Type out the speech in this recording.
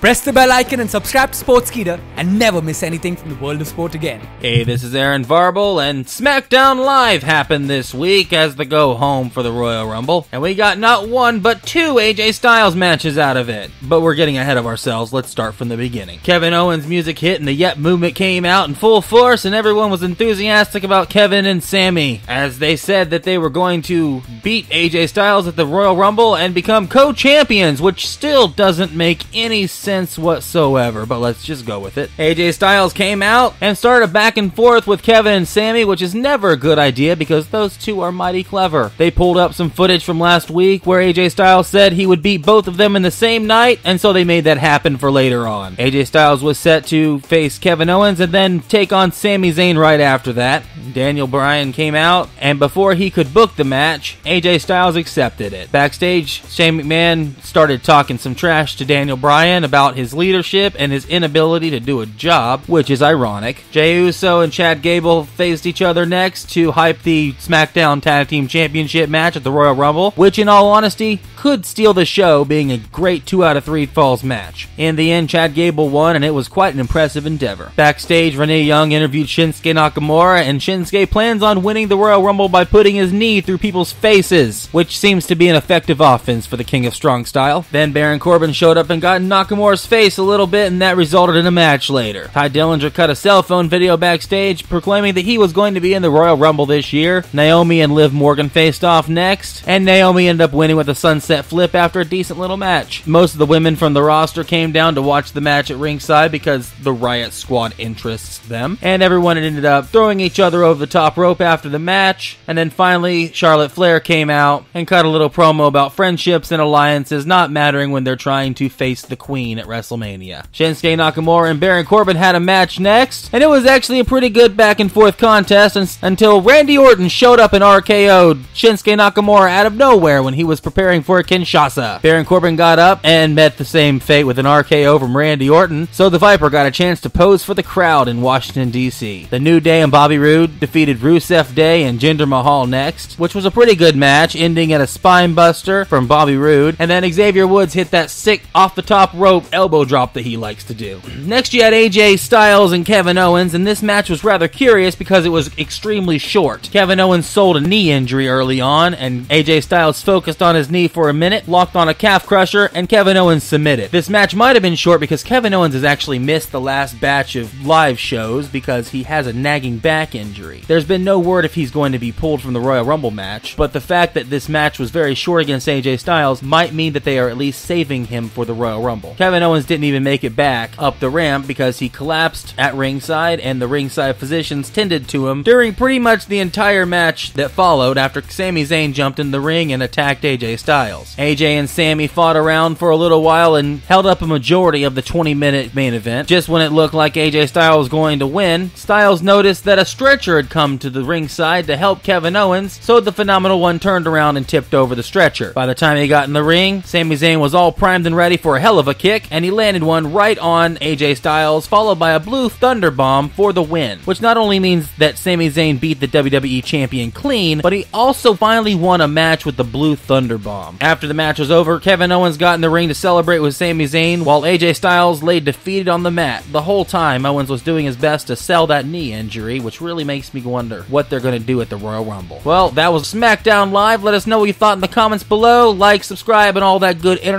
Press the bell icon and subscribe to Sportskeeda and never miss anything from the world of sport again. Hey, this is Aaron Varble, and SmackDown Live happened this week as the go-home for the Royal Rumble, and we got not one but two AJ Styles matches out of it. But we're getting ahead of ourselves, let's start from the beginning. Kevin Owens' music hit and the Yep movement came out in full force, and everyone was enthusiastic about Kevin and Sami, as they said that they were going to beat AJ Styles at the Royal Rumble and become co-champions, which still doesn't make any sense whatsoever, but let's just go with it. AJ Styles came out and started back and forth with Kevin and Sami, which is never a good idea because those two are mighty clever. They pulled up some footage from last week where AJ Styles said he would beat both of them in the same night, and so they made that happen for later on. AJ Styles was set to face Kevin Owens and then take on Sami Zayn right after that. Daniel Bryan came out, and before he could book the match, AJ Styles accepted it. Backstage, Shane McMahon started talking some trash to Daniel Bryan about his leadership and his inability to do a job, which is ironic. Jey Uso and Chad Gable faced each other next to hype the SmackDown Tag Team Championship match at the Royal Rumble, which in all honesty could steal the show, being a great 2 out of 3 falls match. In the end, Chad Gable won, and it was quite an impressive endeavor. Backstage, Renee Young interviewed Shinsuke Nakamura, and Shinsuke plans on winning the Royal Rumble by putting his knee through people's faces, which seems to be an effective offense for the King of Strong Style. Then Baron Corbin showed up and got in Nakamura's face a little bit, and that resulted in a match later. Ty Dillinger cut a cell phone video backstage proclaiming that he was going to be in the Royal Rumble this year. Naomi and Liv Morgan faced off next, and Naomi ended up winning with a sunset flip after a decent little match. Most of the women from the roster came down to watch the match at ringside because the Riot Squad interests them, and everyone ended up throwing each other over the top rope after the match. And then finally, Charlotte Flair came out and cut a little promo about friendships and alliances not mattering when they're trying to face the Queen at WrestleMania. Shinsuke Nakamura and Baron Corbin had a match next, and it was actually a pretty good back and forth contest until Randy Orton showed up and RKO'd Shinsuke Nakamura out of nowhere when he was preparing for a Kinshasa. Baron Corbin got up and met the same fate with an RKO from Randy Orton, so the Viper got a chance to pose for the crowd in Washington, D.C. The New Day and Bobby Roode defeated Rusev Day and Jinder Mahal next, which was a pretty good match, ending at a spine buster from Bobby Roode, and then Xavier Woods hit that sick off-the-top rope elbow drop that he likes to do. Next you had AJ Styles and Kevin Owens, and this match was rather curious because it was extremely short. Kevin Owens sold a knee injury early on, and AJ Styles focused on his knee for a minute, locked on a calf crusher, and Kevin Owens submitted. This match might have been short because Kevin Owens has actually missed the last batch of live shows because he has a nagging back injury. There's been no word if he's going to be pulled from the Royal Rumble match, but the fact that this match was very short against AJ Styles might mean that they are at least saving him for the Royal Rumble. Kevin Owens didn't even make it back up the ramp because he collapsed at ringside, and the ringside physicians tended to him during pretty much the entire match that followed after Sami Zayn jumped in the ring and attacked AJ Styles. AJ and Sami fought around for a little while and held up a majority of the 20-minute main event. Just when it looked like AJ Styles was going to win, Styles noticed that a stretcher had come to the ringside to help Kevin Owens, so the Phenomenal One turned around and tipped over the stretcher. By the time he got in the ring, Sami Zayn was all primed and ready for a hell of a kick, and he landed one right on AJ Styles, followed by a Blue Thunder Bomb for the win, which not only means that Sami Zayn beat the WWE Champion clean, but he also finally won a match with the Blue Thunder Bomb. After the match was over, Kevin Owens got in the ring to celebrate with Sami Zayn, while AJ Styles lay defeated on the mat. The whole time, Owens was doing his best to sell that knee injury, which really makes me wonder what they're going to do at the Royal Rumble. Well, that was SmackDown Live. Let us know what you thought in the comments below. Like, subscribe, and all that good internet